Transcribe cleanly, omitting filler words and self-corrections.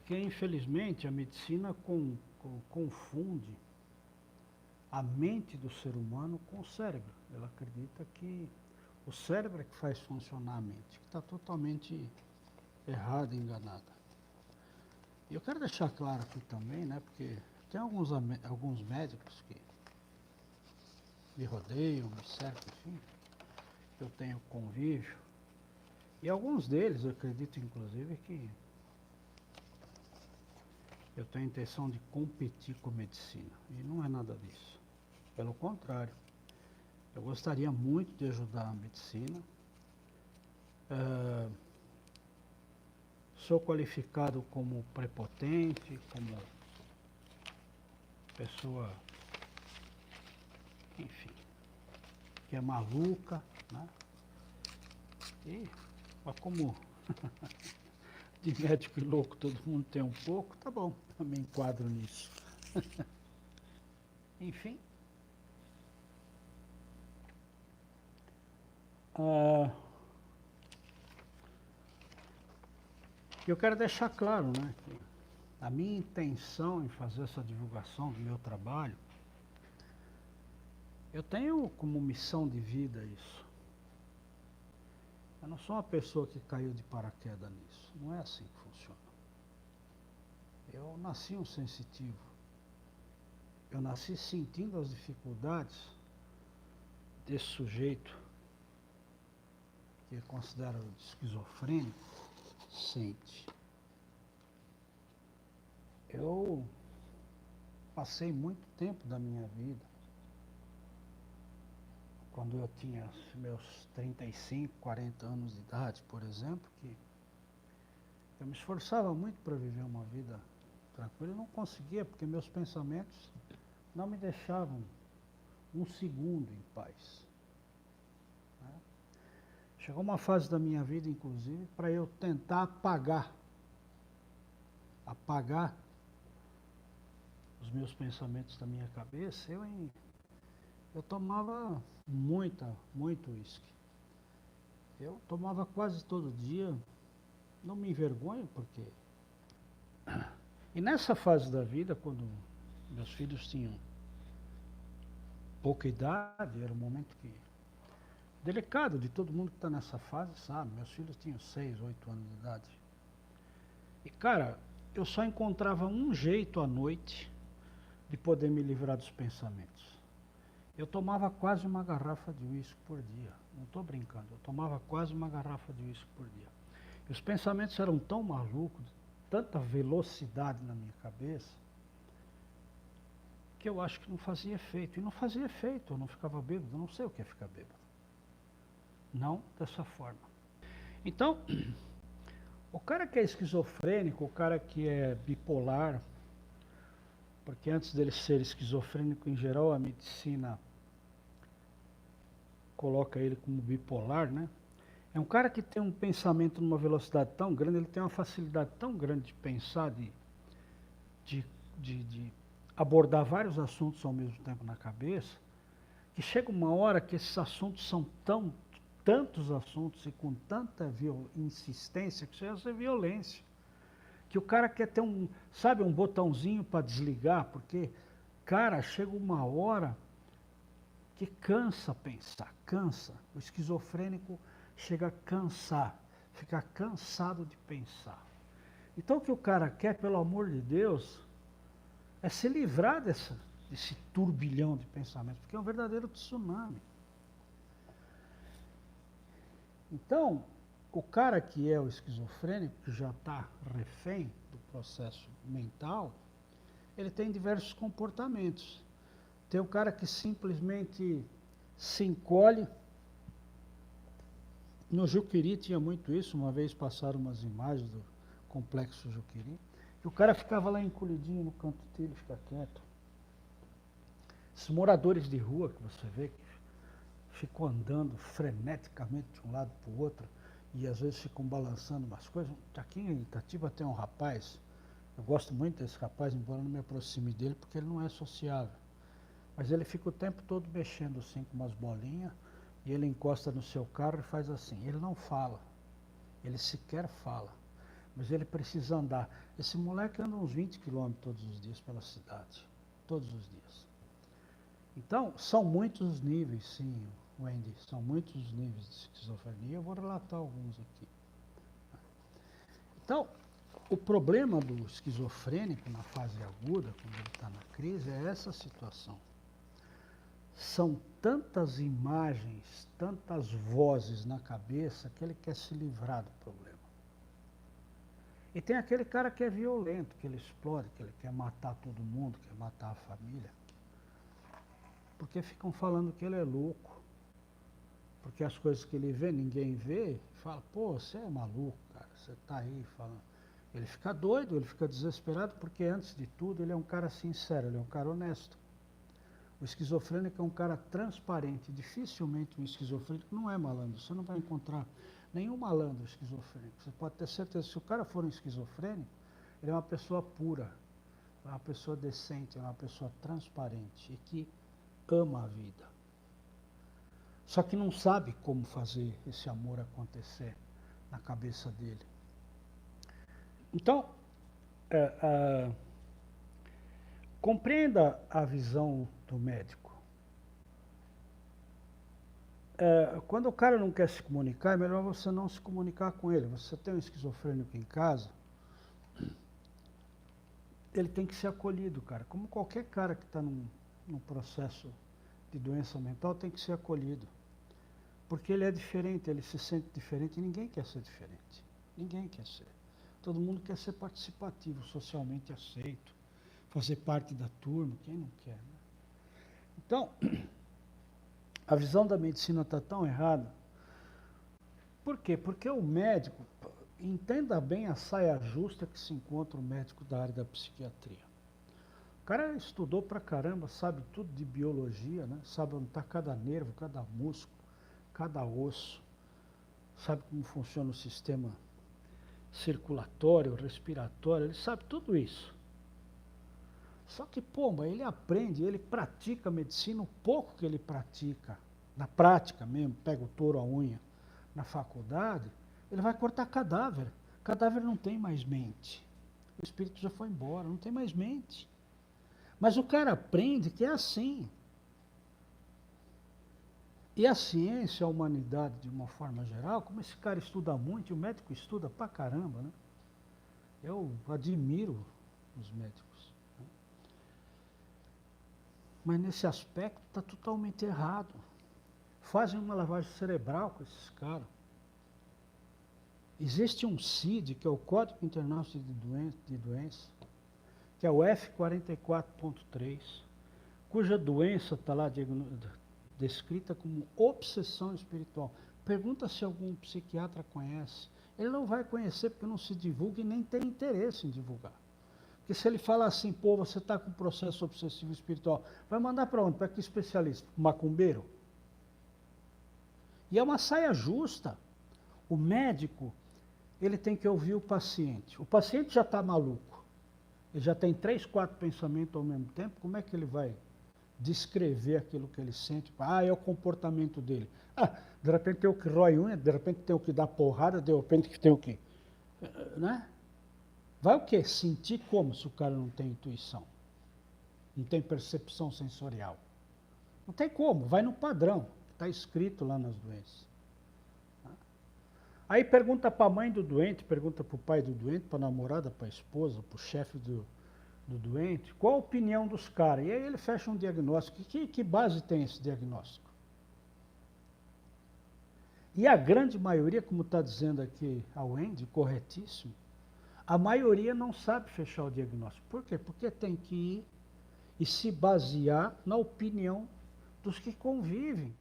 porque infelizmente a medicina confunde a mente do ser humano com o cérebro. Ela acredita que o cérebro é que faz funcionar a mente, que está totalmente errada, enganada. E eu quero deixar claro aqui também, né, porque tem alguns médicos que me rodeiam, me cercam, enfim, que eu tenho convívio, e alguns deles, eu acredito inclusive que eu tenho a intenção de competir com a medicina, e não é nada disso. Pelo contrário, eu gostaria muito de ajudar a medicina. Sou qualificado como prepotente, como pessoa, enfim, que é maluca, né? Mas como de médico e louco todo mundo tem um pouco, tá bom, eu me enquadro nisso. Enfim. Eu quero deixar claro, né, que a minha intenção em fazer essa divulgação do meu trabalho, eu tenho como missão de vida isso. Eu não sou uma pessoa que caiu de paraquedas nisso. Não é assim que funciona. Eu nasci um sensitivo. Eu nasci sentindo as dificuldades desse sujeito que é considerado esquizofrênico sente. Eu passei muito tempo da minha vida, quando eu tinha meus 35, 40 anos de idade, por exemplo, que eu me esforçava muito para viver uma vida tranquila e não conseguia, porque meus pensamentos não me deixavam um segundo em paz. Chegou uma fase da minha vida, inclusive, para eu tentar apagar os meus pensamentos da minha cabeça. Eu tomava muito uísque. Eu tomava quase todo dia, não me envergonho, porque... E nessa fase da vida, quando meus filhos tinham pouca idade, era um momento delicado de todo mundo que está nessa fase, sabe? Meus filhos tinham 6, 8 anos de idade. E, cara, eu só encontrava um jeito à noite de poder me livrar dos pensamentos. Eu tomava quase uma garrafa de uísque por dia. Não estou brincando, eu tomava quase uma garrafa de uísque por dia. E os pensamentos eram tão malucos, tanta velocidade na minha cabeça, que eu acho que não fazia efeito. E não fazia efeito, eu não ficava bêbado, eu não sei o que é ficar bêbado. Não dessa forma. Então, o cara que é esquizofrênico, o cara que é bipolar, porque antes dele ser esquizofrênico, em geral, a medicina coloca ele como bipolar, né? É um cara que tem um pensamento numa velocidade tão grande, ele tem uma facilidade tão grande de pensar, de abordar vários assuntos ao mesmo tempo na cabeça, que chega uma hora que esses assuntos são tantos assuntos e com tanta insistência que chega a ser violência. Que o cara quer ter um botãozinho para desligar, porque, cara, chega uma hora que cansa pensar, cansa. O esquizofrênico chega a cansar, fica cansado de pensar. Então o que o cara quer, pelo amor de Deus, é se livrar desse turbilhão de pensamentos, porque é um verdadeiro tsunami. Então, o cara que é o esquizofrênico, que já está refém do processo mental, ele tem diversos comportamentos. Tem o cara que simplesmente se encolhe. No Juqueri tinha muito isso, uma vez passaram umas imagens do complexo Juqueri, e o cara ficava lá encolhidinho no canto dele, fica quieto. Esses moradores de rua que você vê, que ficam andando freneticamente de um lado para o outro, e às vezes ficam balançando umas coisas. Aqui em Itatiba tem um rapaz, eu gosto muito desse rapaz, embora não me aproxime dele, porque ele não é sociável. Mas ele fica o tempo todo mexendo assim com umas bolinhas, e ele encosta no seu carro e faz assim. Ele não fala, ele sequer fala. mas ele precisa andar. Esse moleque anda uns 20 quilômetros todos os dias pela cidade, todos os dias. Então, são muitos níveis, sim, Wendy, são muitos níveis de esquizofrenia, eu vou relatar alguns aqui. Então, o problema do esquizofrênico na fase aguda, quando ele está na crise, é essa situação. São tantas imagens, tantas vozes na cabeça que ele quer se livrar do problema. E tem aquele cara que é violento, que ele explode, que ele quer matar todo mundo, quer matar a família. Porque ficam falando que ele é louco. Porque as coisas que ele vê, ninguém vê, fala, pô, você é maluco, cara, você está aí falando. Ele fica doido, ele fica desesperado, porque antes de tudo ele é um cara sincero, ele é um cara honesto. O esquizofrênico é um cara transparente. Dificilmente um esquizofrênico não é malandro. Você não vai encontrar nenhum malandro esquizofrênico. Você pode ter certeza, se o cara for um esquizofrênico, ele é uma pessoa pura, é uma pessoa decente, é uma pessoa transparente e que ama a vida. Só que não sabe como fazer esse amor acontecer na cabeça dele. Então, compreenda a visão do médico. Quando o cara não quer se comunicar, é melhor você não se comunicar com ele. Você tem um esquizofrênico em casa, ele tem que ser acolhido, cara. Como qualquer cara que está num processo de doença mental tem que ser acolhido. Porque ele é diferente, ele se sente diferente e ninguém quer ser diferente. Ninguém quer ser. Todo mundo quer ser participativo, socialmente aceito, fazer parte da turma, quem não quer, né? Então, a visão da medicina está tão errada. Por quê? Porque o médico, entenda bem a saia justa que se encontra o médico da área da psiquiatria. O cara estudou pra caramba, sabe tudo de biologia, né? Sabe onde está cada nervo, cada músculo, cada osso, sabe como funciona o sistema circulatório, respiratório, ele sabe tudo isso. Só que, pô, ele aprende, ele pratica medicina, o pouco que ele pratica, na prática mesmo, pega o touro à unha na faculdade, ele vai cortar cadáver. Cadáver não tem mais mente. O espírito já foi embora, não tem mais mente. Mas o cara aprende que é assim. E a ciência, a humanidade, de uma forma geral, como esse cara estuda muito, e o médico estuda pra caramba, né? Eu admiro os médicos. Né? Mas nesse aspecto está totalmente errado. Fazem uma lavagem cerebral com esses caras. Existe um CID, que é o Código Internacional de Doença, que é o F44.3, cuja doença está lá descrita como obsessão espiritual. Pergunta se algum psiquiatra conhece. Ele não vai conhecer porque não se divulga e nem tem interesse em divulgar. Porque se ele falar assim, pô, você está com processo obsessivo espiritual, vai mandar para onde? Para que especialista? Macumbeiro? E é uma saia justa. O médico, ele tem que ouvir o paciente. O paciente já está maluco. Ele já tem 3, 4 pensamentos ao mesmo tempo. Como é que ele vai descrever aquilo que ele sente? É o comportamento dele. De repente tem o que rói unha, de repente tem o que dá porrada, de repente tem o que... Né? Vai o quê? Sentir como se o cara não tem intuição? Não tem percepção sensorial? Não tem como, vai no padrão, que está escrito lá nas doenças. Aí pergunta para a mãe do doente, pergunta para o pai do doente, para a namorada, para a esposa, para o chefe do doente, qual a opinião dos caras? E aí ele fecha um diagnóstico. Que base tem esse diagnóstico? E a grande maioria, como está dizendo aqui a Wendy, corretíssimo, a maioria não sabe fechar o diagnóstico. Por quê? Porque tem que ir e se basear na opinião dos que convivem.